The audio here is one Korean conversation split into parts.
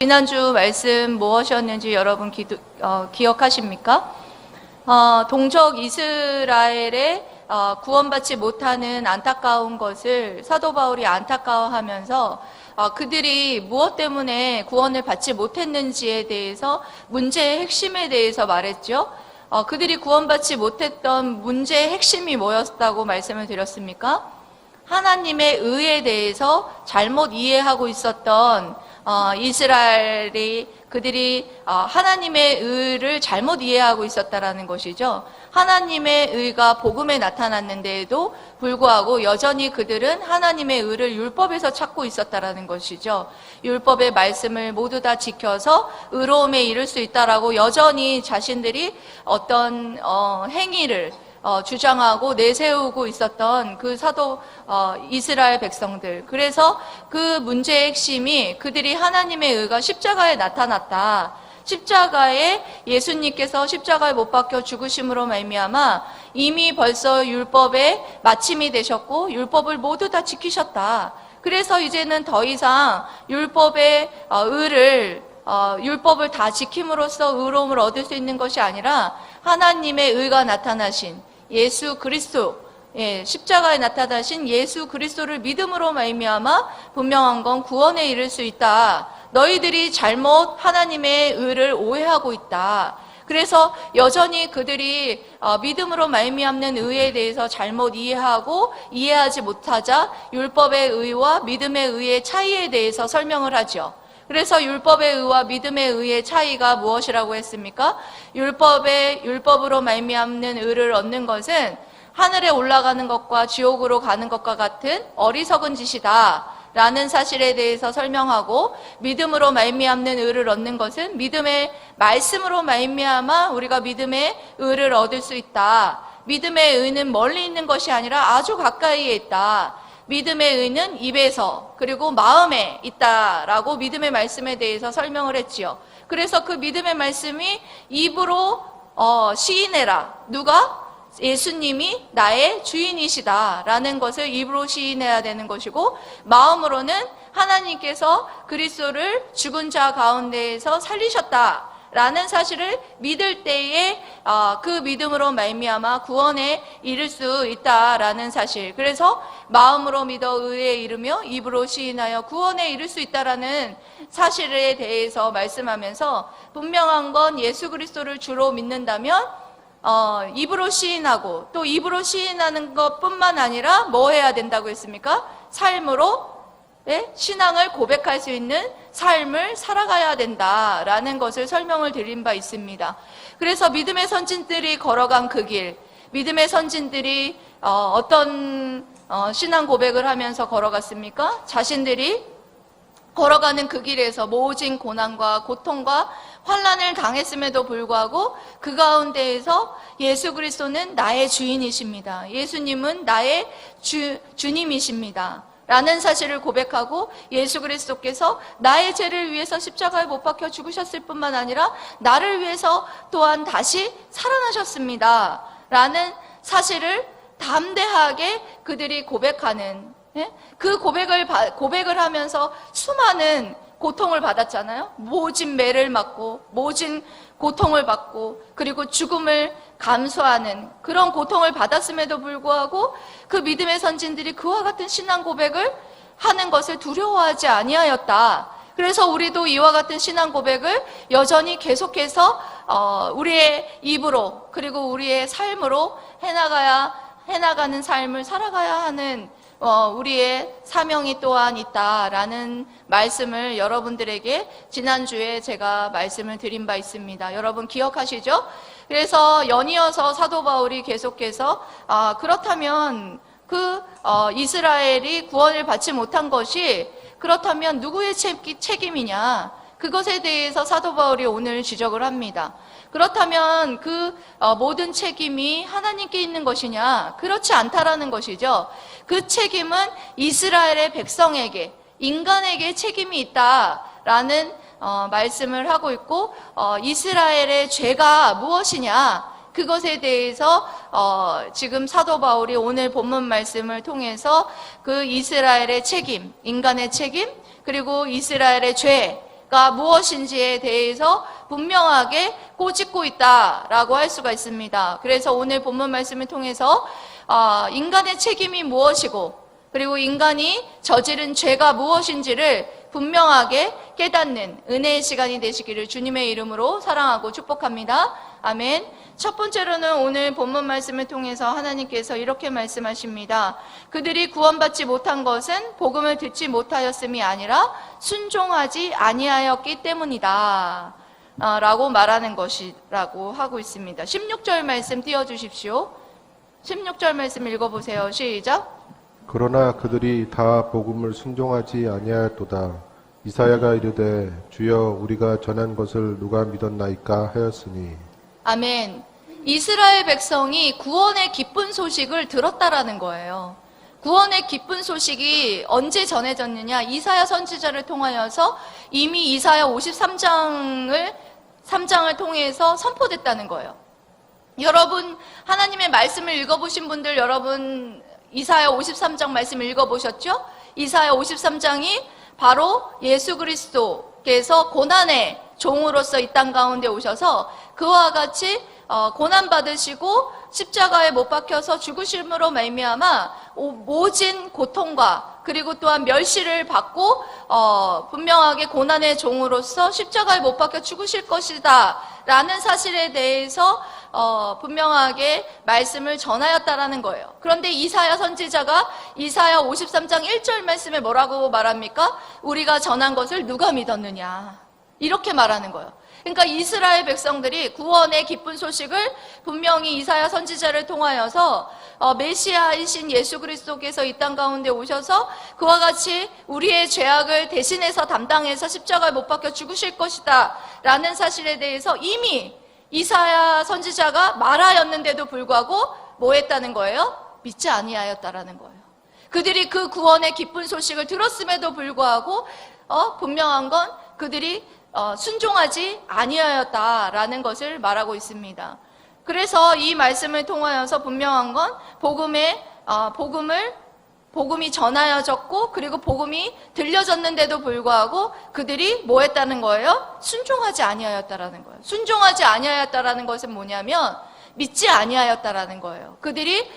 지난주 말씀 무엇이었는지 여러분 기억하십니까? 동족 이스라엘의 구원받지 못하는 안타까운 것을 사도 바울이 안타까워하면서 그들이 무엇 때문에 구원을 받지 못했는지에 대해서 문제의 핵심에 대해서 말했죠. 그들이 구원받지 못했던 문제의 핵심이 뭐였다고 말씀을 드렸습니까? 하나님의 의에 대해서 잘못 이해하고 있었던 이스라엘이 그들이 하나님의 의를 잘못 이해하고 있었다라는 것이죠. 하나님의 의가 복음에 나타났는데도 불구하고 여전히 그들은 하나님의 의를 율법에서 찾고 있었다라는 것이죠. 율법의 말씀을 모두 다 지켜서 의로움에 이를 수 있다라고 여전히 자신들이 어떤 행위를 주장하고 내세우고 있었던 그 사도 이스라엘 백성들. 그래서 그 문제의 핵심이 그들이 하나님의 의가 십자가에 나타났다. 십자가에 예수님께서 십자가에 못 박혀 죽으심으로 말미암아 이미 벌써 율법의 마침이 되셨고 율법을 모두 다 지키셨다. 그래서 이제는 더 이상 율법의 율법을 다 지킴으로써 의로움을 얻을 수 있는 것이 아니라 하나님의 의가 나타나신 예수 그리스도, 십자가에 나타나신 예수 그리스도를 믿음으로 말미암아 분명한 건 구원에 이를 수 있다. 너희들이 잘못 하나님의 의를 오해하고 있다. 그래서 여전히 그들이 믿음으로 말미암는 의에 대해서 잘못 이해하고 이해하지 못하자 율법의 의와 믿음의 의의 차이에 대해서 설명을 하죠. 그래서 율법의 의와 믿음의 의의 차이가 무엇이라고 했습니까? 율법으로 말미암는 의를 얻는 것은 하늘에 올라가는 것과 지옥으로 가는 것과 같은 어리석은 짓이다 라는 사실에 대해서 설명하고, 믿음으로 말미암는 의를 얻는 것은 믿음의 말씀으로 말미암아 우리가 믿음의 의를 얻을 수 있다. 믿음의 의는 멀리 있는 것이 아니라 아주 가까이에 있다. 믿음의 의는 입에서 그리고 마음에 있다라고 믿음의 말씀에 대해서 설명을 했지요. 그래서 그 믿음의 말씀이 입으로 시인해라. 누가? 예수님이 나의 주인이시다라는 것을 입으로 시인해야 되는 것이고, 마음으로는 하나님께서 그리스도를 죽은 자 가운데에서 살리셨다 라는 사실을 믿을 때에 그 믿음으로 말미암아 구원에 이를 수 있다라는 사실. 그래서 마음으로 믿어 의에 이르며 입으로 시인하여 구원에 이를 수 있다라는 사실에 대해서 말씀하면서, 분명한 건 예수 그리스도를 주로 믿는다면 입으로 시인하고, 또 입으로 시인하는 것뿐만 아니라 뭐 해야 된다고 했습니까? 삶으로 신앙을 고백할 수 있는 삶을 살아가야 된다라는 것을 설명을 드린 바 있습니다. 그래서 믿음의 선진들이 걸어간 그 길, 믿음의 선진들이 어떤 신앙 고백을 하면서 걸어갔습니까? 자신들이 걸어가는 그 길에서 모진 고난과 고통과 환난을 당했음에도 불구하고 그 가운데에서 예수 그리스도는 나의 주인이십니다. 예수님은 나의 주님이십니다. 라는 사실을 고백하고, 예수 그리스도께서 나의 죄를 위해서 십자가에 못 박혀 죽으셨을 뿐만 아니라 나를 위해서 또한 다시 살아나셨습니다. 라는 사실을 담대하게 그들이 고백하는, 그 고백을 하면서 수많은 고통을 받았잖아요. 모진 매를 맞고 모진 고통을 받고 그리고 죽음을 감수하는 그런 고통을 받았음에도 불구하고 그 믿음의 선진들이 그와 같은 신앙 고백을 하는 것을 두려워하지 아니하였다. 그래서 우리도 이와 같은 신앙 고백을 여전히 계속해서 우리의 입으로 그리고 우리의 삶으로 해나가는 삶을 살아가야 하는 우리의 사명이 또한 있다라는 말씀을 여러분들에게 지난주에 제가 말씀을 드린 바 있습니다. 여러분 기억하시죠? 그래서 연이어서 사도 바울이 계속해서 그렇다면 이스라엘이 구원을 받지 못한 것이 그렇다면 누구의 책임이냐? 그것에 대해서 사도 바울이 오늘 지적을 합니다. 그렇다면 그 모든 책임이 하나님께 있는 것이냐? 그렇지 않다라는 것이죠. 그 책임은 이스라엘의 백성에게, 인간에게 책임이 있다라는 말씀을 하고 있고, 이스라엘의 죄가 무엇이냐? 그것에 대해서 지금 사도 바울이 오늘 본문 말씀을 통해서 그 이스라엘의 책임, 인간의 책임, 그리고 이스라엘의 죄, 가 무엇인지에 대해서 분명하게 꼬집고 있다라고 할 수가 있습니다. 그래서 오늘 본문 말씀을 통해서 인간의 책임이 무엇이고 그리고 인간이 저지른 죄가 무엇인지를 분명하게 깨닫는 은혜의 시간이 되시기를 주님의 이름으로 사랑하고 축복합니다. 아멘. 첫 번째로는 오늘 본문 말씀을 통해서 하나님께서 이렇게 말씀하십니다. 그들이 구원받지 못한 것은 복음을 듣지 못하였음이 아니라 순종하지 아니하였기 때문이다 라고 말하는 것이라고 하고 있습니다. 16절 말씀 띄워주십시오. 16절 말씀 읽어보세요. 시작. 그러나 그들이 다 복음을 순종하지 아니하였도다. 이사야가 이르되 주여 우리가 전한 것을 누가 믿었나이까 하였으니. 아멘. 이스라엘 백성이 구원의 기쁜 소식을 들었다라는 거예요. 구원의 기쁜 소식이 언제 전해졌느냐? 이사야 선지자를 통하여서 이미 이사야 53장을 통해서 선포됐다는 거예요. 여러분 하나님의 말씀을 읽어보신 분들 여러분 이사야 53장 말씀 읽어보셨죠? 이사야 53장이 바로 예수 그리스도께서 고난의 종으로서 이 땅 가운데 오셔서 그와 같이 고난받으시고 십자가에 못 박혀서 죽으심으로 말미암아 모진 고통과 그리고 또한 멸시를 받고 분명하게 고난의 종으로서 십자가에 못 박혀 죽으실 것이다 라는 사실에 대해서 분명하게 말씀을 전하였다라는 거예요. 그런데 이사야 선지자가 이사야 53장 1절 말씀에 뭐라고 말합니까? 우리가 전한 것을 누가 믿었느냐 이렇게 말하는 거예요. 그러니까 이스라엘 백성들이 구원의 기쁜 소식을 분명히 이사야 선지자를 통하여서 메시아이신 예수 그리스도께서 이 땅 가운데 오셔서 그와 같이 우리의 죄악을 대신해서 담당해서 십자가에 못 박혀 죽으실 것이다 라는 사실에 대해서 이미 이사야 선지자가 말하였는데도 불구하고 뭐 했다는 거예요? 믿지 아니하였다라는 거예요. 그들이 그 구원의 기쁜 소식을 들었음에도 불구하고 분명한 건 그들이 순종하지 아니하였다라는 것을 말하고 있습니다. 그래서 이 말씀을 통하여서 분명한 건 복음이 전하여졌고 그리고 복음이 들려졌는데도 불구하고 그들이 뭐 했다는 거예요? 순종하지 아니하였다라는 거예요. 순종하지 아니하였다라는 것은 뭐냐면 믿지 아니하였다라는 거예요. 그들이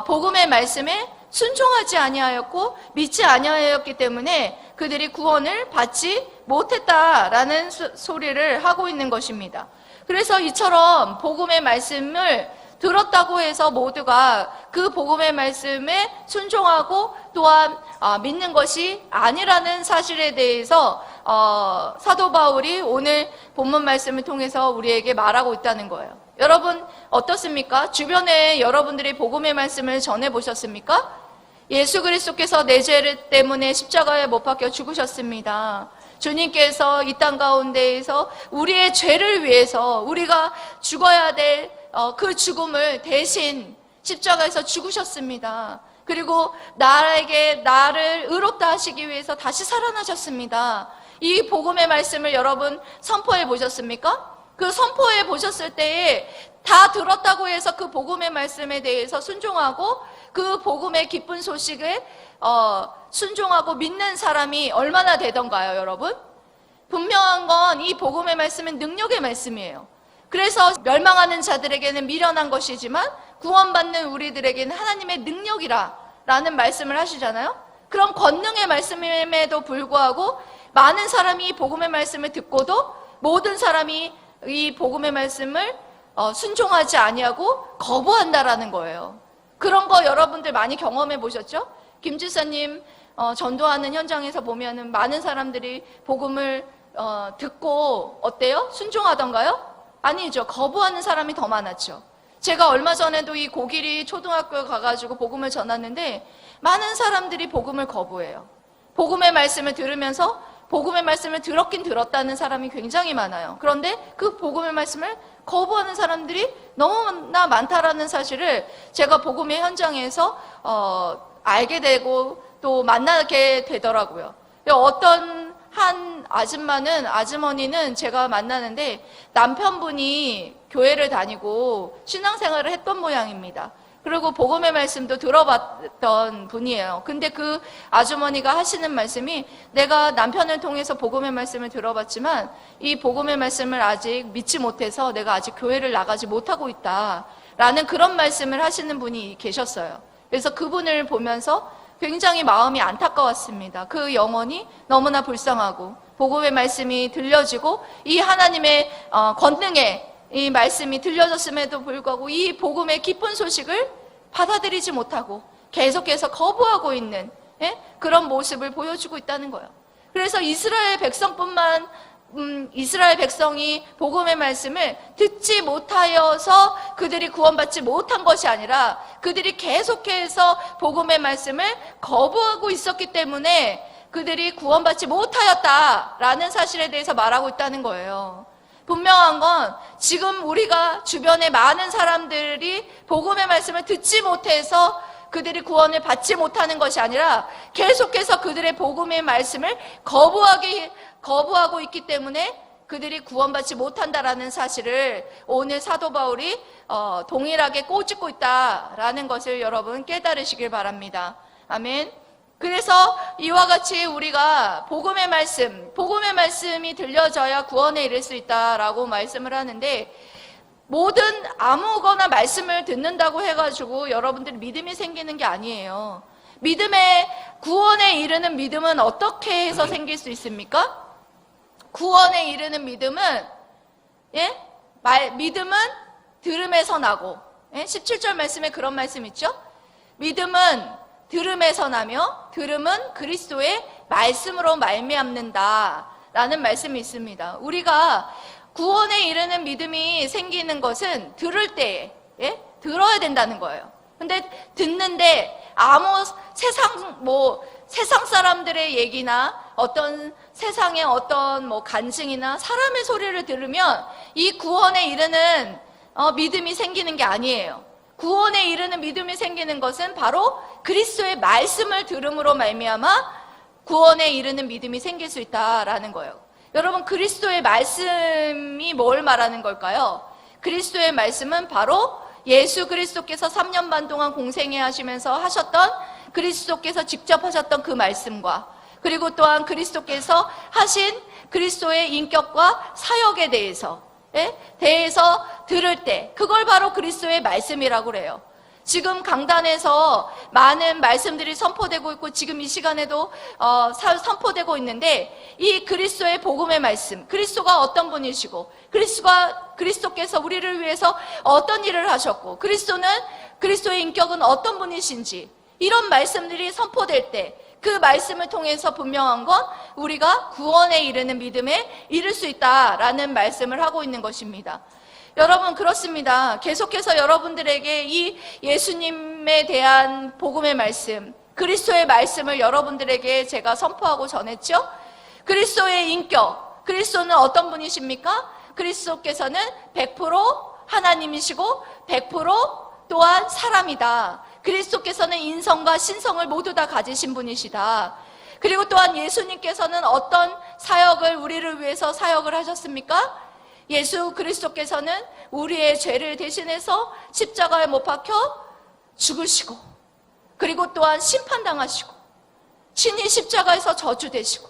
복음의 말씀에 순종하지 아니하였고 믿지 아니하였기 때문에 그들이 구원을 받지 못했다라는 소리를 하고 있는 것입니다. 그래서 이처럼 복음의 말씀을 들었다고 해서 모두가 그 복음의 말씀에 순종하고 또한 믿는 것이 아니라는 사실에 대해서 사도 바울이 오늘 본문 말씀을 통해서 우리에게 말하고 있다는 거예요. 여러분 어떻습니까? 주변에 여러분들이 복음의 말씀을 전해보셨습니까? 예수 그리스도께서 내 죄 때문에 십자가에 못 박혀 죽으셨습니다. 주님께서 이 땅 가운데에서 우리의 죄를 위해서 우리가 죽어야 될 그 죽음을 대신 십자가에서 죽으셨습니다. 그리고 나를 의롭다 하시기 위해서 다시 살아나셨습니다. 이 복음의 말씀을 여러분 선포해 보셨습니까? 그 선포해 보셨을 때에 다 들었다고 해서 그 복음의 말씀에 대해서 순종하고 그 복음의 기쁜 소식을 순종하고 믿는 사람이 얼마나 되던가요, 여러분? 분명한 건 이 복음의 말씀은 능력의 말씀이에요. 그래서 멸망하는 자들에게는 미련한 것이지만 구원받는 우리들에게는 하나님의 능력이라는 말씀을 하시잖아요. 그런 권능의 말씀임에도 불구하고 많은 사람이 이 복음의 말씀을 듣고도 모든 사람이 이 복음의 말씀을 순종하지 아니하고 거부한다라는 거예요. 그런 거 여러분들 많이 경험해 보셨죠? 김 지사님 전도하는 현장에서 보면은 많은 사람들이 복음을 듣고 어때요? 순종하던가요? 아니죠. 거부하는 사람이 더 많았죠. 제가 얼마 전에도 이 고길이 초등학교에 가가지고 복음을 전했는데 많은 사람들이 복음을 거부해요. 복음의 말씀을 들으면서 복음의 말씀을 들었긴 들었다는 사람이 굉장히 많아요. 그런데 그 복음의 말씀을 거부하는 사람들이 너무나 많다라는 사실을 제가 복음의 현장에서 알게 되고 또 만나게 되더라고요. 어떤 한 아주머니는 제가 만나는데 남편분이 교회를 다니고 신앙생활을 했던 모양입니다. 그리고 복음의 말씀도 들어봤던 분이에요. 근데 그 아주머니가 하시는 말씀이 내가 남편을 통해서 복음의 말씀을 들어봤지만 이 복음의 말씀을 아직 믿지 못해서 내가 아직 교회를 나가지 못하고 있다 라는 그런 말씀을 하시는 분이 계셨어요. 그래서 그분을 보면서 굉장히 마음이 안타까웠습니다. 그 영혼이 너무나 불쌍하고 복음의 말씀이 들려지고 이 하나님의 권능의 이 말씀이 들려졌음에도 불구하고 이 복음의 기쁜 소식을 받아들이지 못하고 계속해서 거부하고 있는 그런 모습을 보여주고 있다는 거예요. 그래서 이스라엘 백성이 복음의 말씀을 듣지 못하여서 그들이 구원받지 못한 것이 아니라 그들이 계속해서 복음의 말씀을 거부하고 있었기 때문에 그들이 구원받지 못하였다라는 사실에 대해서 말하고 있다는 거예요. 분명한 건 지금 우리가 주변에 많은 사람들이 복음의 말씀을 듣지 못해서 그들이 구원을 받지 못하는 것이 아니라 계속해서 그들의 복음의 말씀을 거부하고 있기 때문에 그들이 구원받지 못한다라는 사실을 오늘 사도 바울이 동일하게 꼬집고 있다라는 것을 여러분 깨달으시길 바랍니다. 아멘. 그래서 이와 같이 우리가 복음의 말씀이 들려져야 구원에 이를 수 있다라고 말씀을 하는데 아무거나 말씀을 듣는다고 해가지고 여러분들이 믿음이 생기는 게 아니에요. 구원에 이르는 믿음은 어떻게 해서 생길 수 있습니까? 구원에 이르는 믿음은 믿음은 들음에서 나고 17절 말씀에 그런 말씀 있죠? 믿음은 들음에서 나며 들음은 그리스도의 말씀으로 말미암는다 라는 말씀이 있습니다. 우리가 구원에 이르는 믿음이 생기는 것은 들을 때에 들어야 된다는 거예요. 근데 듣는데 아무 세상 사람들의 얘기나 어떤 세상의 어떤 간증이나 사람의 소리를 들으면 이 구원에 이르는 믿음이 생기는 게 아니에요. 구원에 이르는 믿음이 생기는 것은 바로 그리스도의 말씀을 들음으로 말미암아 구원에 이르는 믿음이 생길 수 있다라는 거예요. 여러분, 그리스도의 말씀이 뭘 말하는 걸까요? 그리스도의 말씀은 바로 예수 그리스도께서 3년 반 동안 공생애 하시면서 하셨던 그리스도께서 직접 하셨던 그 말씀과 그리고 또한 그리스도께서 하신 그리스도의 인격과 사역에 대해서 들을 때 그걸 바로 그리스도의 말씀이라고 그래요. 지금 강단에서 많은 말씀들이 선포되고 있고 지금 이 시간에도 선포되고 있는데 이 그리스도의 복음의 말씀, 그리스도가 어떤 분이시고 그리스도께서 우리를 위해서 어떤 일을 하셨고 그리스도의 인격은 어떤 분이신지 이런 말씀들이 선포될 때 그 말씀을 통해서 분명한 건 우리가 구원에 이르는 믿음에 이를 수 있다라는 말씀을 하고 있는 것입니다. 여러분, 그렇습니다. 계속해서 여러분들에게 이 예수님에 대한 복음의 말씀, 그리스도의 말씀을 여러분들에게 제가 선포하고 전했죠. 그리스도의 인격, 그리스도는 어떤 분이십니까? 그리스도께서는 100% 하나님이시고 100% 또한 사람이다. 그리스도께서는 인성과 신성을 모두 다 가지신 분이시다. 그리고 또한 예수님께서는 어떤 사역을 우리를 위해서 사역을 하셨습니까? 예수 그리스도께서는 우리의 죄를 대신해서 십자가에 못 박혀 죽으시고 그리고 또한 심판당하시고 친히 십자가에서 저주되시고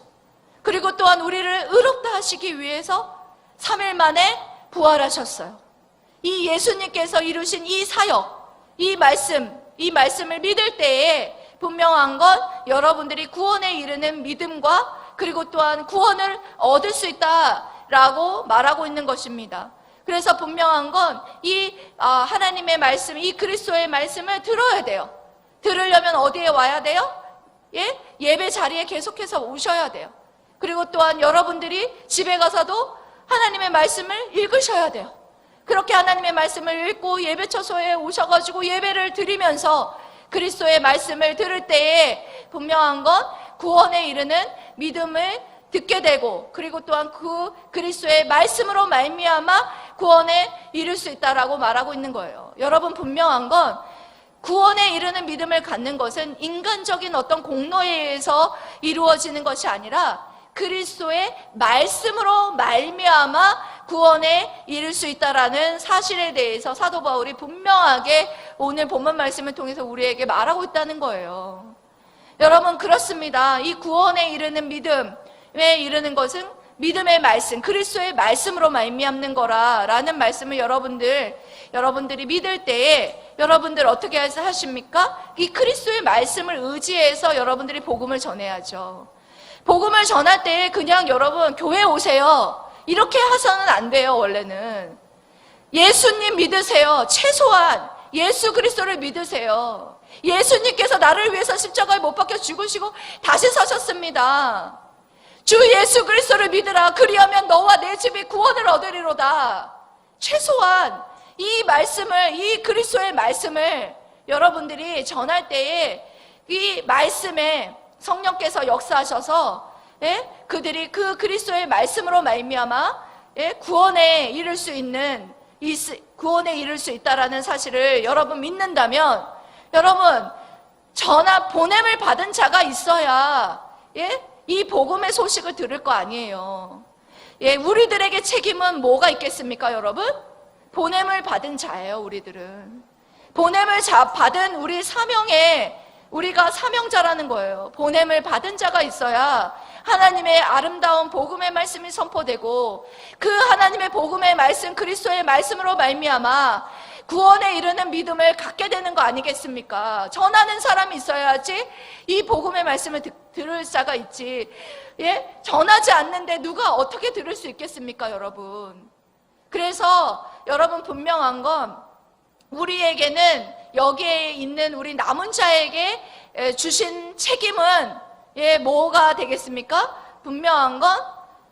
그리고 또한 우리를 의롭다 하시기 위해서 3일 만에 부활하셨어요. 이 예수님께서 이루신 이 사역, 이 말씀을 믿을 때에 분명한 건 여러분들이 구원에 이르는 믿음과 그리고 또한 구원을 얻을 수 있다라고 말하고 있는 것입니다. 그래서 분명한 건 이 하나님의 말씀, 이 그리스도의 말씀을 들어야 돼요. 들으려면 어디에 와야 돼요? 예배 자리에 계속해서 오셔야 돼요. 그리고 또한 여러분들이 집에 가서도 하나님의 말씀을 읽으셔야 돼요. 그렇게 하나님의 말씀을 읽고 예배처소에 오셔가지고 예배를 드리면서 그리스도의 말씀을 들을 때에 분명한 건 구원에 이르는 믿음을 듣게 되고 그리고 또한 그 그리스도의 말씀으로 말미암아 구원에 이를 수 있다라고 말하고 있는 거예요. 여러분, 분명한 건 구원에 이르는 믿음을 갖는 것은 인간적인 어떤 공로에 의해서 이루어지는 것이 아니라 그리스도의 말씀으로 말미암아 구원에 이를 수 있다라는 사실에 대해서 사도 바울이 분명하게 오늘 본문 말씀을 통해서 우리에게 말하고 있다는 거예요. 여러분, 그렇습니다. 이 구원에 이르는 믿음에 이르는 것은 믿음의 말씀, 그리스도의 말씀으로 말미암는 거라라는 말씀을 여러분들이 믿을 때에 여러분들 어떻게 하십니까? 이 그리스도의 말씀을 의지해서 여러분들이 복음을 전해야죠. 복음을 전할 때 그냥 여러분 교회 오세요, 이렇게 해서는 안 돼요. 원래는 예수님 믿으세요. 최소한 예수 그리스도를 믿으세요. 예수님께서 나를 위해서 십자가에 못 박혀 죽으시고 다시 사셨습니다. 주 예수 그리스도를 믿으라. 그리하면 너와 내 집이 구원을 얻으리로다. 최소한 이 말씀을, 이 그리스도의 말씀을 여러분들이 전할 때에 이 말씀에 성령께서 역사하셔서 그들이 그 그리스도의 말씀으로 말미암아 구원에 이를 수 있는, 구원에 이를 수 있다라는 사실을 여러분 믿는다면, 여러분 보냄을 받은 자가 있어야 이 복음의 소식을 들을 거 아니에요. 우리들에게 책임은 뭐가 있겠습니까, 여러분? 보냄을 받은 자예요. 우리들은 보냄을 받은 우리 우리가 사명자라는 거예요. 보냄을 받은 자가 있어야 하나님의 아름다운 복음의 말씀이 선포되고, 그 하나님의 복음의 말씀, 그리스도의 말씀으로 말미암아 구원에 이르는 믿음을 갖게 되는 거 아니겠습니까? 전하는 사람이 있어야지 이 복음의 말씀을 들을 자가 있지. 전하지 않는데 누가 어떻게 들을 수 있겠습니까, 여러분? 그래서 여러분, 분명한 건 우리에게는, 여기에 있는 우리 남은 자에게 주신 책임은 뭐가 되겠습니까? 분명한 건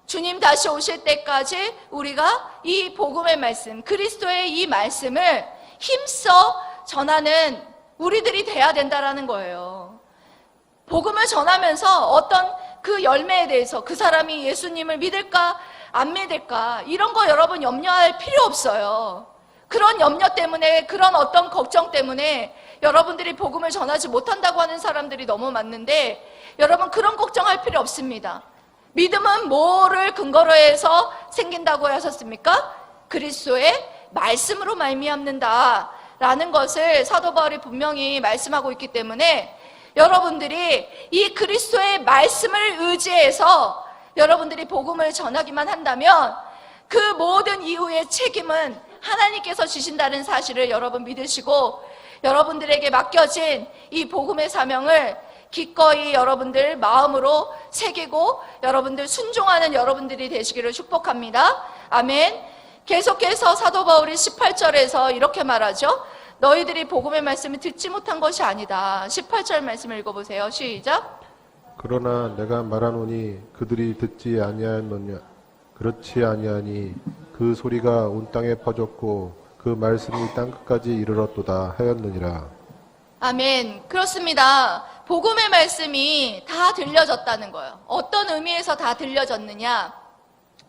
주님 다시 오실 때까지 우리가 이 복음의 말씀, 그리스도의 이 말씀을 힘써 전하는 우리들이 돼야 된다라는 거예요. 복음을 전하면서 어떤 그 열매에 대해서 그 사람이 예수님을 믿을까 안 믿을까 이런 거 여러분 염려할 필요 없어요. 그런 염려 때문에, 그런 어떤 걱정 때문에 여러분들이 복음을 전하지 못한다고 하는 사람들이 너무 많은데, 여러분 그런 걱정할 필요 없습니다. 믿음은 뭐를 근거로 해서 생긴다고 하셨습니까? 그리스도의 말씀으로 말미암는다 라는 것을 사도 바울이 분명히 말씀하고 있기 때문에, 여러분들이 이 그리스도의 말씀을 의지해서 여러분들이 복음을 전하기만 한다면 그 모든 이후의 책임은 하나님께서 주신다는 사실을 여러분 믿으시고, 여러분들에게 맡겨진 이 복음의 사명을 기꺼이 여러분들 마음으로 새기고 여러분들 순종하는 여러분들이 되시기를 축복합니다. 아멘. 계속해서 사도 바울이 18절에서 이렇게 말하죠. 너희들이 복음의 말씀을 듣지 못한 것이 아니다. 18절 말씀을 읽어보세요. 시작. 그러나 내가 말하노니 그들이 듣지 아니하였느냐. 그렇지 아니하니 그 소리가 온 땅에 퍼졌고 그 말씀이 땅끝까지 이르렀도다 하였느니라. 아멘. 그렇습니다. 복음의 말씀이 다 들려졌다는 거예요. 어떤 의미에서 다 들려졌느냐?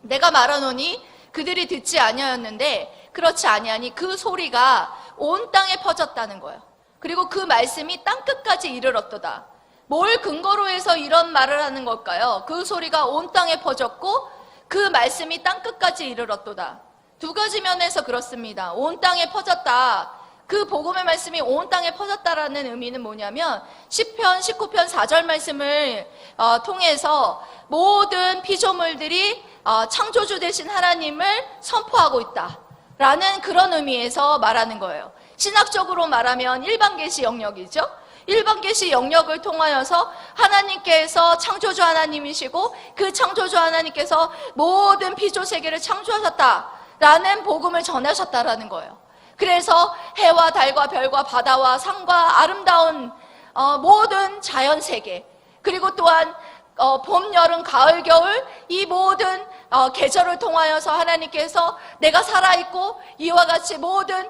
내가 말하노니 그들이 듣지 아니하였는데 그렇지 아니하니 그 소리가 온 땅에 퍼졌다는 거예요. 그리고 그 말씀이 땅끝까지 이르렀도다. 뭘 근거로 해서 이런 말을 하는 걸까요? 그 소리가 온 땅에 퍼졌고 그 말씀이 땅끝까지 이르렀도다. 두 가지 면에서 그렇습니다. 온 땅에 퍼졌다. 그 복음의 말씀이 온 땅에 퍼졌다라는 의미는 뭐냐면 시편 19편 4절 말씀을 통해서 모든 피조물들이 창조주 되신 하나님을 선포하고 있다라는 그런 의미에서 말하는 거예요. 신학적으로 말하면 일반 계시 영역이죠. 일반 계시 영역을 통하여서 하나님께서 창조주 하나님이시고 그 창조주 하나님께서 모든 피조 세계를 창조하셨다라는 복음을 전하셨다라는 거예요. 그래서 해와 달과 별과 바다와 산과 아름다운 모든 자연 세계, 그리고 또한 봄, 여름, 가을, 겨울 이 모든 계절을 통하여서 하나님께서 내가 살아있고 이와 같이 모든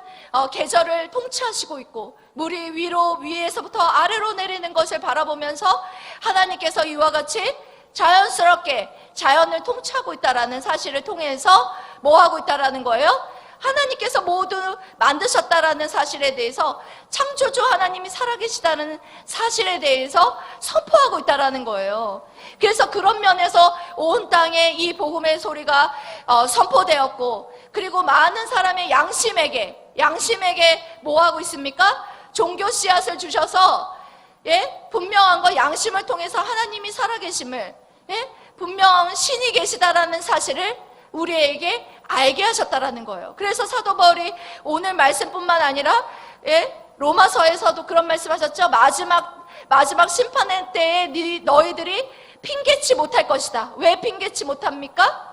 계절을 통치하시고 있고 물이 위에서부터 아래로 내리는 것을 바라보면서 하나님께서 이와 같이 자연스럽게 자연을 통치하고 있다라는 사실을 통해서 뭐 하고 있다라는 거예요? 하나님께서 모두 만드셨다라는 사실에 대해서, 창조주 하나님이 살아계시다는 사실에 대해서 선포하고 있다라는 거예요. 그래서 그런 면에서 온 땅에 이 복음의 소리가 선포되었고, 그리고 많은 사람의 양심에게 뭐 하고 있습니까? 종교 씨앗을 주셔서, 분명한 거, 양심을 통해서 하나님이 살아계심을, 분명한 신이 계시다라는 사실을 우리에게 알게 하셨다라는 거예요. 그래서 사도 바울이 오늘 말씀뿐만 아니라 로마서에서도 그런 말씀하셨죠. 마지막 심판의 때에 너희들이 핑계치 못할 것이다. 왜 핑계치 못합니까?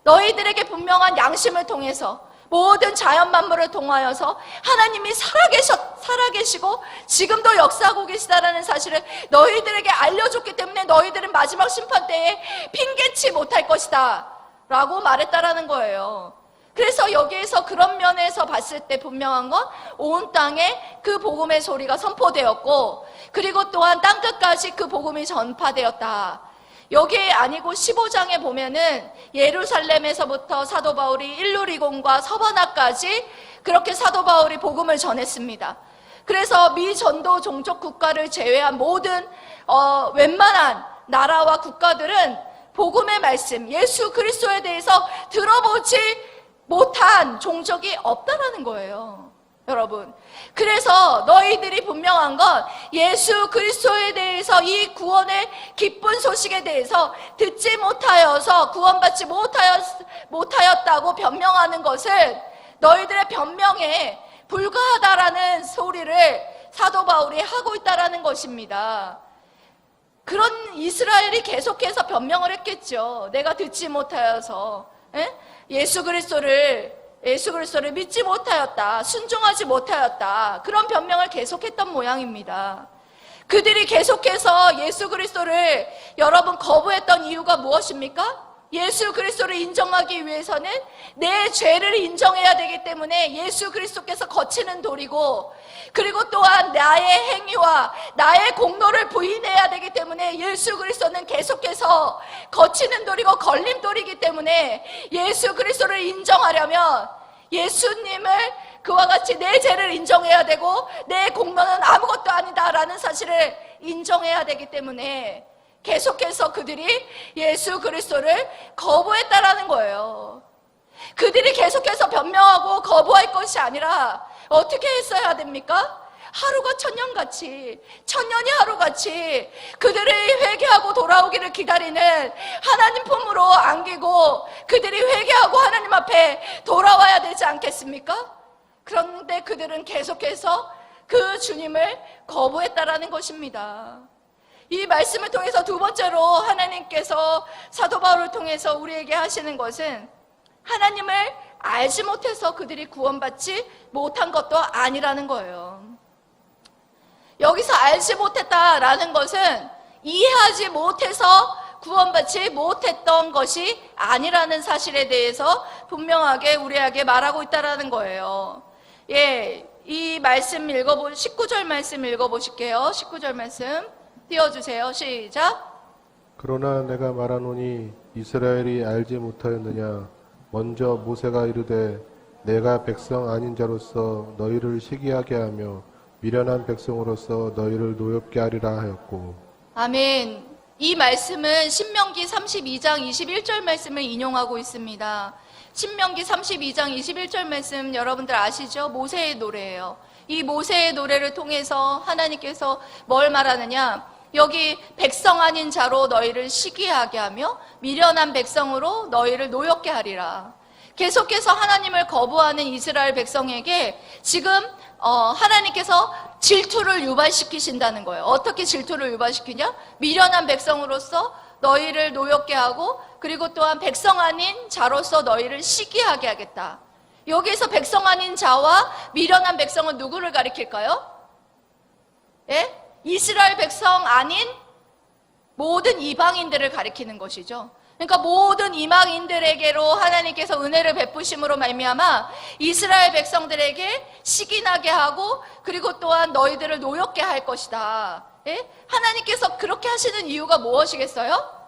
너희들에게 분명한 양심을 통해서, 모든 자연 만물을 통하여서 하나님이 살아계시고 지금도 역사하고 계시다라는 사실을 너희들에게 알려줬기 때문에 너희들은 마지막 심판 때에 핑계치 못할 것이다 라고 말했다라는 거예요. 그래서 여기에서 그런 면에서 봤을 때 분명한 건, 온 땅에 그 복음의 소리가 선포되었고, 그리고 또한 땅끝까지 그 복음이 전파되었다. 여기에 아니고 15장에 보면은 예루살렘에서부터 사도 바울이 일루리곤과 서바나까지 그렇게 사도 바울이 복음을 전했습니다. 그래서 미전도 종족 국가를 제외한 모든 웬만한 나라와 국가들은 복음의 말씀, 예수 그리스도에 대해서 들어보지 못한 종족이 없다라는 거예요, 여러분. 그래서 너희들이 분명한 건, 예수 그리스도에 대해서, 이 구원의 기쁜 소식에 대해서 듣지 못하여서 구원받지 못하였다고 변명하는 것은 너희들의 변명에 불과하다라는 소리를 사도 바울이 하고 있다라는 것입니다. 그런 이스라엘이 계속해서 변명을 했겠죠. 내가 듣지 못하여서 예수 그리스도를 믿지 못하였다, 순종하지 못하였다, 그런 변명을 계속했던 모양입니다. 그들이 계속해서 예수 그리스도를 여러분 거부했던 이유가 무엇입니까? 예수 그리스도를 인정하기 위해서는 내 죄를 인정해야 되기 때문에 예수 그리스도께서 거치는 돌이고, 그리고 또한 나의 행위와 나의 공로를 부인해야 되기 때문에 예수 그리스도는 계속해서 거치는 돌이고 걸림돌이기 때문에, 예수 그리스도를 인정하려면 예수님을 그와 같이 내 죄를 인정해야 되고 내 공로는 아무것도 아니다라는 사실을 인정해야 되기 때문에 계속해서 그들이 예수 그리스도를 거부했다라는 거예요. 그들이 계속해서 변명하고 거부할 것이 아니라 어떻게 했어야 됩니까? 하루가 천년같이, 천년이 하루같이 그들이 회개하고 돌아오기를 기다리는 하나님 품으로 안기고 그들이 회개하고 하나님 앞에 돌아와야 되지 않겠습니까? 그런데 그들은 계속해서 그 주님을 거부했다라는 것입니다. 이 말씀을 통해서 두 번째로 하나님께서 사도 바울을 통해서 우리에게 하시는 것은, 하나님을 알지 못해서 그들이 구원받지 못한 것도 아니라는 거예요. 여기서 알지 못했다라는 것은 이해하지 못해서 구원받지 못했던 것이 아니라는 사실에 대해서 분명하게 우리에게 말하고 있다는 거예요. 이 말씀 19절 말씀 읽어보실게요. 19절 말씀 띄워주세요. 시작. 그러나 내가 말하노니 이스라엘이 알지 못하였느냐? 먼저 모세가 이르되 내가 백성 아닌 자로서 너희를 시기하게 하며 미련한 백성으로서 너희를 노엽게 하리라 하였고. 아멘. 이 말씀은 신명기 32장 21절 말씀을 인용하고 있습니다. 신명기 32장 21절 말씀 여러분들 아시죠? 모세의 노래예요. 이 모세의 노래를 통해서 하나님께서 뭘 말하느냐? 여기 백성 아닌 자로 너희를 시기하게 하며 미련한 백성으로 너희를 노엽게 하리라. 계속해서 하나님을 거부하는 이스라엘 백성에게 지금 하나님께서 질투를 유발시키신다는 거예요. 어떻게 질투를 유발시키냐? 미련한 백성으로서 너희를 노엽게 하고, 그리고 또한 백성 아닌 자로서 너희를 시기하게 하겠다. 여기에서 백성 아닌 자와 미련한 백성은 누구를 가리킬까요? 이스라엘 백성 아닌 모든 이방인들을 가리키는 것이죠. 그러니까 모든 이방인들에게로 하나님께서 은혜를 베푸심으로 말미암아 이스라엘 백성들에게 시기나게 하고, 그리고 또한 너희들을 노엽게 할 것이다. 하나님께서 그렇게 하시는 이유가 무엇이겠어요?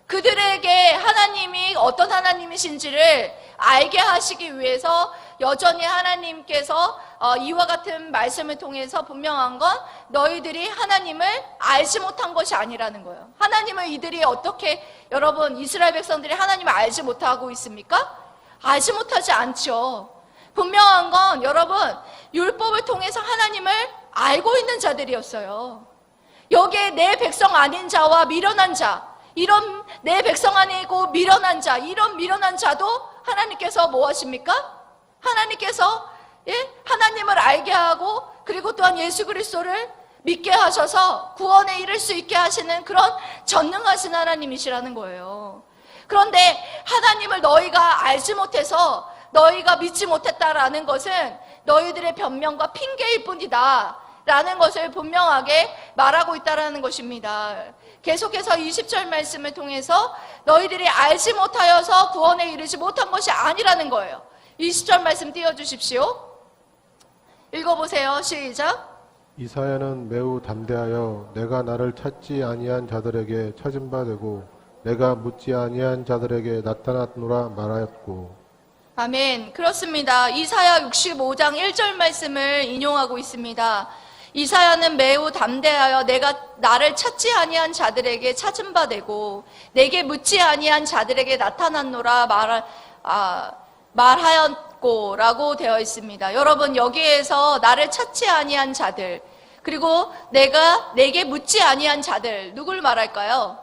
그들에게 하나님이 어떤 하나님이신지를 알게 하시기 위해서 여전히 하나님께서 이와 같은 말씀을 통해서 분명한 건 너희들이 하나님을 알지 못한 것이 아니라는 거예요. 하나님을 이들이 어떻게, 여러분, 이스라엘 백성들이 하나님을 알지 못하고 있습니까? 알지 못하지 않죠. 분명한 건 여러분, 율법을 통해서 하나님을 알고 있는 자들이었어요. 여기에 내 백성 아닌 자와 미련한 자, 이런 내 백성 아니고 미련한 자, 이런 미련한 자도 하나님께서 뭐 하십니까? 하나님께서 하나님을 알게 하고 그리고 또한 예수 그리스도를 믿게 하셔서 구원에 이를 수 있게 하시는 그런 전능하신 하나님이시라는 거예요. 그런데 하나님을 너희가 알지 못해서 너희가 믿지 못했다라는 것은 너희들의 변명과 핑계일 뿐이다 라는 것을 분명하게 말하고 있다라는 것입니다. 계속해서 20절 말씀을 통해서 너희들이 알지 못하여서 구원에 이르지 못한 것이 아니라는 거예요. 20절 말씀 띄워주십시오. 읽어보세요. 시작. 이사야는 매우 담대하여 내가 나를 찾지 아니한 자들에게 찾은 바 되고 내가 묻지 아니한 자들에게 나타났노라 말하였고. 아멘. 그렇습니다. 이사야 65장 1절 말씀을 인용하고 있습니다. 이사야는 매우 담대하여 내가 나를 찾지 아니한 자들에게 찾은 바 되고 내게 묻지 아니한 자들에게 나타났노라 말하였고 라고 되어 있습니다. 여러분, 여기에서 나를 찾지 아니한 자들, 그리고 내게 묻지 아니한 자들, 누굴 말할까요?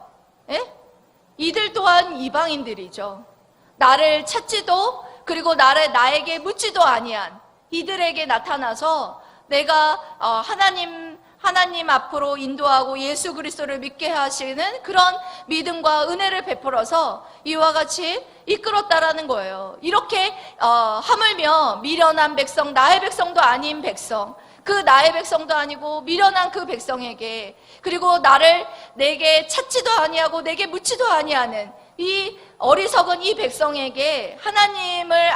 이들 또한 이방인들이죠. 나를 찾지도 그리고 나에게 묻지도 아니한 이들에게 나타나서 내가 하나님 앞으로 인도하고 예수 그리스도를 믿게 하시는 그런 믿음과 은혜를 베풀어서 이와 같이 이끌었다라는 거예요. 이렇게 하물며 미련한 백성, 나의 백성도 아닌 백성, 그 나의 백성도 아니고 미련한 그 백성에게, 그리고 내게 찾지도 아니하고 내게 묻지도 아니하는 이 어리석은 이 백성에게 하나님을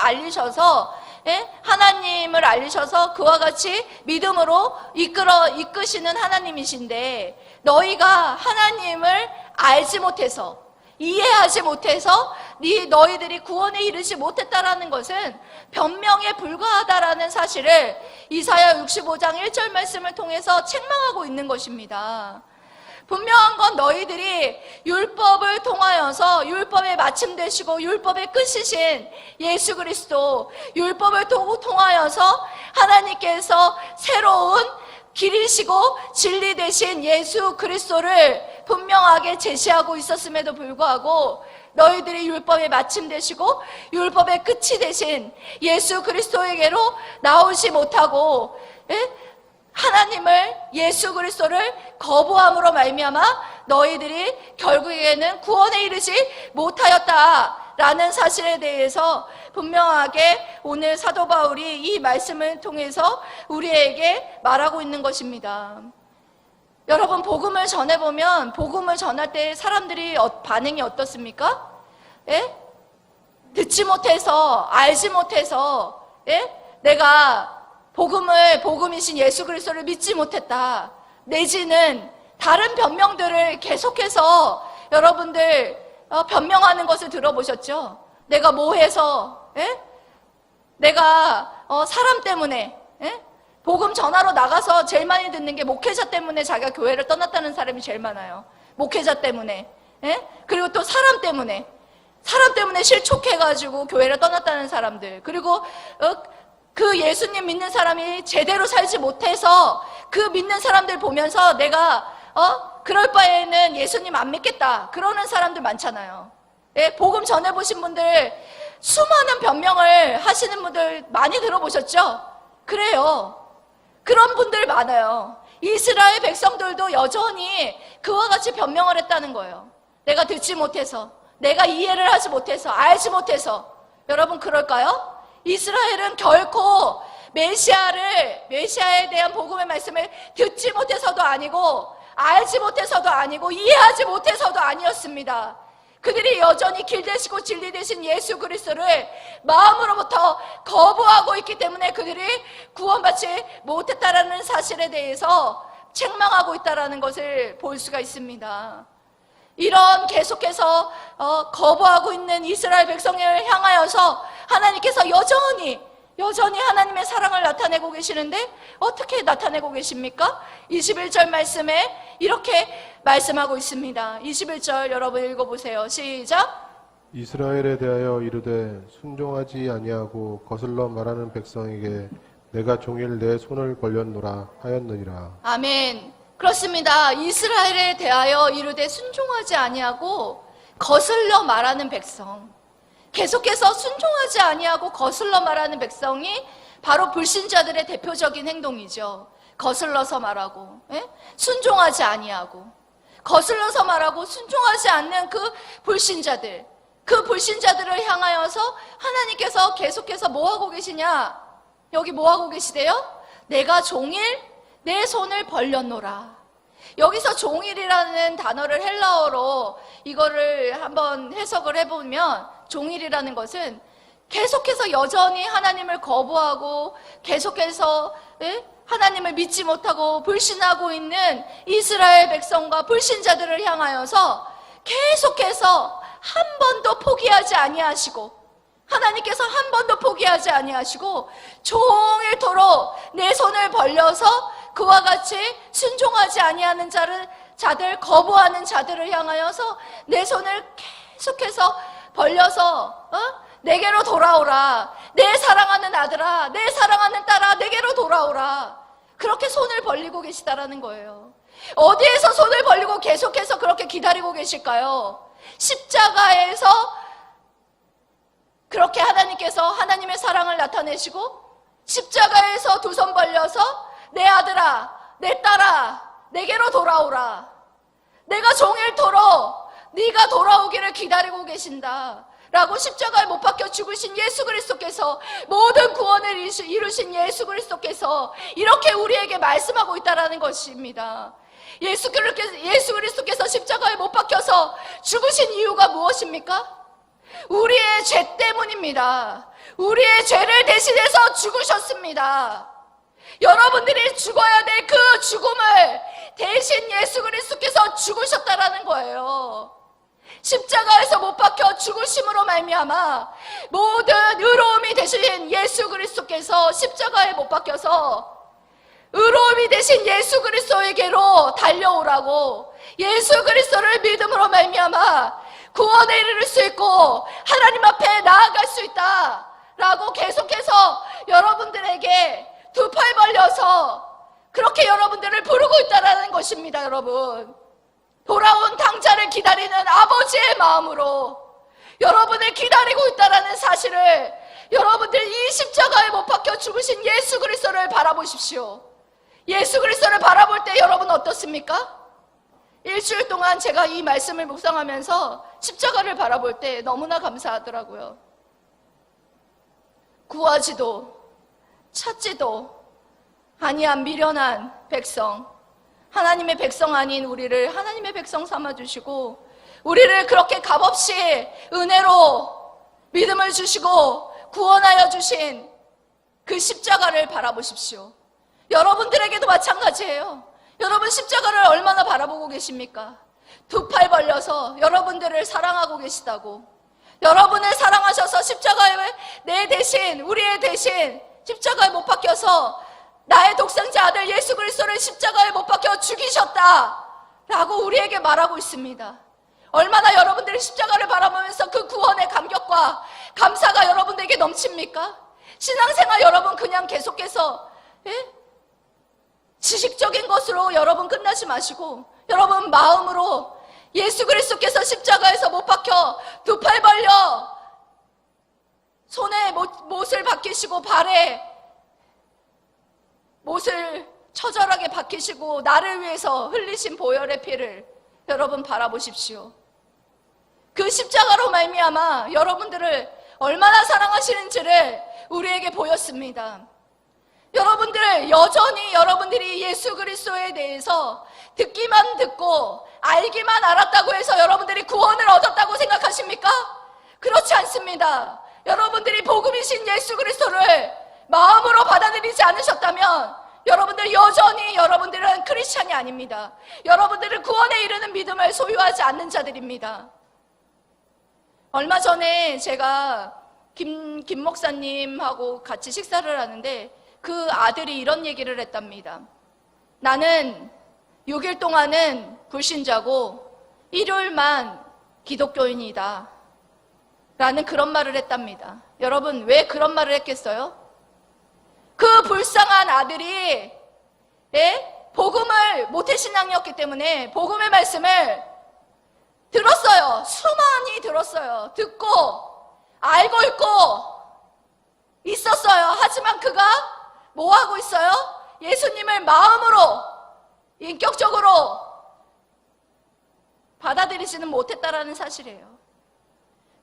알리셔서 그와 같이 믿음으로 이끄시는 하나님이신데, 너희가 하나님을 알지 못해서, 이해하지 못해서 너희들이 구원에 이르지 못했다라는 것은 변명에 불과하다라는 사실을 이사야 65장 1절 말씀을 통해서 책망하고 있는 것입니다. 분명한 건 너희들이 율법을 통하여서 율법의 마침 되시고 율법의 끝이신 예수 그리스도, 율법을 통하여서 하나님께서 새로운 길이시고 진리 되신 예수 그리스도를 분명하게 제시하고 있었음에도 불구하고 너희들이 율법의 마침 되시고 율법의 끝이 되신 예수 그리스도에게로 나오지 못하고 하나님을, 예수 그리스도를 거부함으로 말미암아 너희들이 결국에는 구원에 이르지 못하였다라는 사실에 대해서 분명하게 오늘 사도 바울이 이 말씀을 통해서 우리에게 말하고 있는 것입니다. 여러분, 복음을 전해보면 복음을 전할 때 사람들이 반응이 어떻습니까? 듣지 못해서, 알지 못해서 내가 복음이신 예수 그리스도를 믿지 못했다, 내지는 다른 변명들을 계속해서 여러분들 변명하는 것을 들어보셨죠? 내가 뭐 해서, 내가 사람 때문에, 복음 전하러 나가서 제일 많이 듣는 게 목회자 때문에 자기가 교회를 떠났다는 사람이 제일 많아요. 목회자 때문에. 그리고 또 사람 때문에 실족해가지고 교회를 떠났다는 사람들. 그리고 그 예수님 믿는 사람이 제대로 살지 못해서 그 믿는 사람들 보면서 내가 그럴 바에는 예수님 안 믿겠다 그러는 사람들 많잖아요. 복음 전해보신 분들, 수많은 변명을 하시는 분들 많이 들어보셨죠? 그래요. 그런 분들 많아요. 이스라엘 백성들도 여전히 그와 같이 변명을 했다는 거예요. 내가 듣지 못해서, 내가 이해를 하지 못해서, 알지 못해서. 여러분, 그럴까요? 이스라엘은 결코 메시아에 대한 복음의 말씀을 듣지 못해서도 아니고, 알지 못해서도 아니고, 이해하지 못해서도 아니었습니다. 그들이 여전히 길 되시고 진리 되신 예수 그리스도를 마음으로부터 거부하고 있기 때문에 그들이 구원받지 못했다라는 사실에 대해서 책망하고 있다라는 것을 볼 수가 있습니다. 이런 계속해서 거부하고 있는 이스라엘 백성을 향하여서 하나님께서 여전히 하나님의 사랑을 나타내고 계시는데 어떻게 나타내고 계십니까? 21절 말씀에 이렇게 말씀하고 있습니다. 21절 여러분 읽어보세요. 시작. 이스라엘에 대하여 이르되 순종하지 아니하고 거슬러 말하는 백성에게 내가 종일 내 손을 벌렸노라 하였느니라. 아멘. 그렇습니다. 이스라엘에 대하여 이르되 순종하지 아니하고 거슬러 말하는 백성, 계속해서 순종하지 아니하고 거슬러 말하는 백성이 바로 불신자들의 대표적인 행동이죠. 거슬러서 말하고, 순종하지 아니하고, 거슬러서 말하고 순종하지 않는 그 불신자들을 향하여서 하나님께서 계속해서 뭐 하고 계시냐? 여기 뭐 하고 계시대요? 내가 종일 내 손을 벌렸노라. 여기서 종일이라는 단어를 헬라어로 이거를 한번 해석을 해보면, 종일이라는 것은 계속해서 여전히 하나님을 거부하고 계속해서 하나님을 믿지 못하고 불신하고 있는 이스라엘 백성과 불신자들을 향하여서 계속해서 한 번도 포기하지 아니하시고, 하나님께서 한 번도 포기하지 아니하시고 종일토록 내 손을 벌려서 그와 같이 순종하지 아니하는 자들, 거부하는 자들을 향하여서 내 손을 계속해서 벌려서 내게로 돌아오라. 내 사랑하는 아들아, 내 사랑하는 딸아, 내게로 돌아오라. 그렇게 손을 벌리고 계시다라는 거예요. 어디에서 손을 벌리고 계속해서 그렇게 기다리고 계실까요? 십자가에서 그렇게 하나님께서 하나님의 사랑을 나타내시고, 십자가에서 두 손 벌려서 내 아들아, 내 딸아, 내게로 돌아오라. 내가 종일토록 네가 돌아오기를 기다리고 계신다 라고 십자가에 못 박혀 죽으신 예수 그리스도께서, 모든 구원을 이루신 예수 그리스도께서 이렇게 우리에게 말씀하고 있다는 것입니다. 예수 그리스도께서 십자가에 못 박혀서 죽으신 이유가 무엇입니까? 우리의 죄 때문입니다. 우리의 죄를 대신해서 죽으셨습니다. 여러분들이 죽어야 될 그 죽음을 대신 예수 그리스도께서 죽으셨다라는 거예요. 십자가에서 못 박혀 죽으심으로 말미암아 모든 의로움이 되신 예수 그리스도께서 십자가에 못 박혀서 의로움이 되신 예수 그리스도에게로 달려오라고, 예수 그리스도를 믿음으로 말미암아 구원에 이를 수 있고 하나님 앞에 나아갈 수 있다 라고 계속해서 여러분들에게 두 팔 벌려서 그렇게 여러분들을 부르고 있다는 것입니다. 여러분, 돌아온 당자를 기다리는 아버지의 마음으로 여러분을 기다리고 있다는 사실을, 여러분들 이 십자가에 못 박혀 죽으신 예수 그리스도를 바라보십시오. 예수 그리스도를 바라볼 때 여러분 어떻습니까? 일주일 동안 제가 이 말씀을 묵상하면서 십자가를 바라볼 때 너무나 감사하더라고요. 구하지도 찾지도 아니한 미련한 백성, 하나님의 백성 아닌 우리를 하나님의 백성 삼아주시고, 우리를 그렇게 값없이 은혜로 믿음을 주시고 구원하여 주신 그 십자가를 바라보십시오. 여러분들에게도 마찬가지예요. 여러분 십자가를 얼마나 바라보고 계십니까? 두 팔 벌려서 여러분들을 사랑하고 계시다고, 여러분을 사랑하셔서 십자가에 내 대신, 우리의 대신 십자가에 못 박혀서 나의 독생자 아들 예수 그리스도를 십자가에 못 박혀 죽이셨다 라고 우리에게 말하고 있습니다. 얼마나 여러분들이 십자가를 바라보면서 그 구원의 감격과 감사가 여러분들에게 넘칩니까? 신앙생활 여러분 그냥 계속해서 지식적인 것으로 여러분 끝나지 마시고, 여러분 마음으로 예수 그리스도께서 십자가에서 못 박혀 두 팔 벌려 손에 못을 박히시고 발에 못을 처절하게 박히시고 나를 위해서 흘리신 보혈의 피를 여러분 바라보십시오. 그 십자가로 말미암아 여러분들을 얼마나 사랑하시는지를 우리에게 보였습니다. 여러분들 여전히 여러분들이 예수 그리스도에 대해서 듣기만 듣고 알기만 알았다고 해서 여러분들이 구원을 얻었다고 생각하십니까? 그렇지 않습니다. 여러분들이 복음이신 예수 그리스도를 마음으로 받아들이지 않으셨다면 여러분들 여전히 여러분들은 크리스찬이 아닙니다. 여러분들은 구원에 이르는 믿음을 소유하지 않는 자들입니다. 얼마 전에 제가 김 목사님하고 같이 식사를 하는데 그 아들이 이런 얘기를 했답니다. 나는 6일 동안은 불신자고 일요일만 기독교인이다 라는 그런 말을 했답니다. 여러분, 왜 그런 말을 했겠어요? 그 불쌍한 아들이 복음을 모태신앙이었기 때문에 복음의 말씀을 들었어요. 수많이 들었어요. 듣고 알고 있고 있었어요. 하지만 그가 뭐 하고 있어요? 예수님을 마음으로 인격적으로 받아들이지는 못했다라는 사실이에요.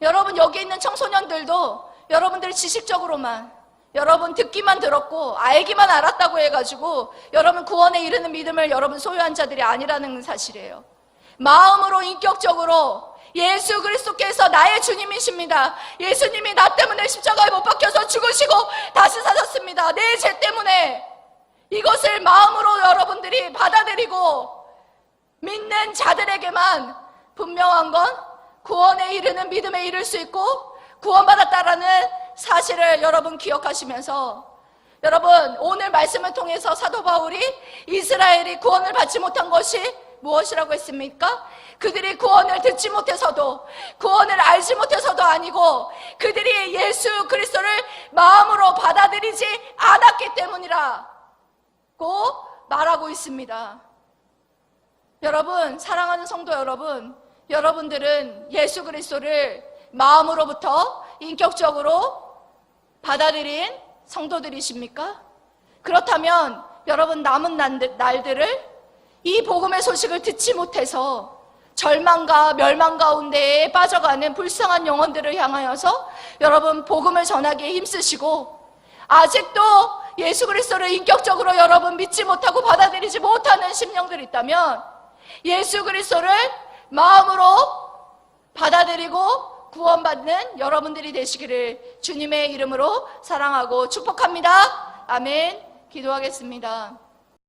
여러분, 여기 있는 청소년들도 여러분들 지식적으로만, 여러분 듣기만 들었고 알기만 알았다고 해가지고 여러분 구원에 이르는 믿음을 여러분 소유한 자들이 아니라는 사실이에요. 마음으로 인격적으로 예수 그리스도께서 나의 주님이십니다. 예수님이 나 때문에 십자가에 못 박혀서 죽으시고 다시 사셨습니다. 내 죄 때문에. 이것을 마음으로 여러분들이 받아들이고 믿는 자들에게만 분명한 건 구원에 이르는 믿음에 이를 수 있고 구원받았다라는 사실을 여러분 기억하시면서, 여러분 오늘 말씀을 통해서 사도 바울이 이스라엘이 구원을 받지 못한 것이 무엇이라고 했습니까? 그들이 구원을 듣지 못해서도, 구원을 알지 못해서도 아니고 그들이 예수 그리스도를 마음으로 받아들이지 않았기 때문이라고 말하고 있습니다. 여러분, 사랑하는 성도 여러분, 여러분들은 예수 그리스도를 마음으로부터 인격적으로 받아들인 성도들이십니까? 그렇다면 여러분 남은 날들을 이 복음의 소식을 듣지 못해서 절망과 멸망 가운데에 빠져가는 불쌍한 영혼들을 향하여서 여러분 복음을 전하기에 힘쓰시고, 아직도 예수 그리스도를 인격적으로 여러분 믿지 못하고 받아들이지 못하는 심령들이 있다면 예수 그리스도를 마음으로 받아들이고 구원받는 여러분들이 되시기를 주님의 이름으로 사랑하고 축복합니다. 아멘. 기도하겠습니다.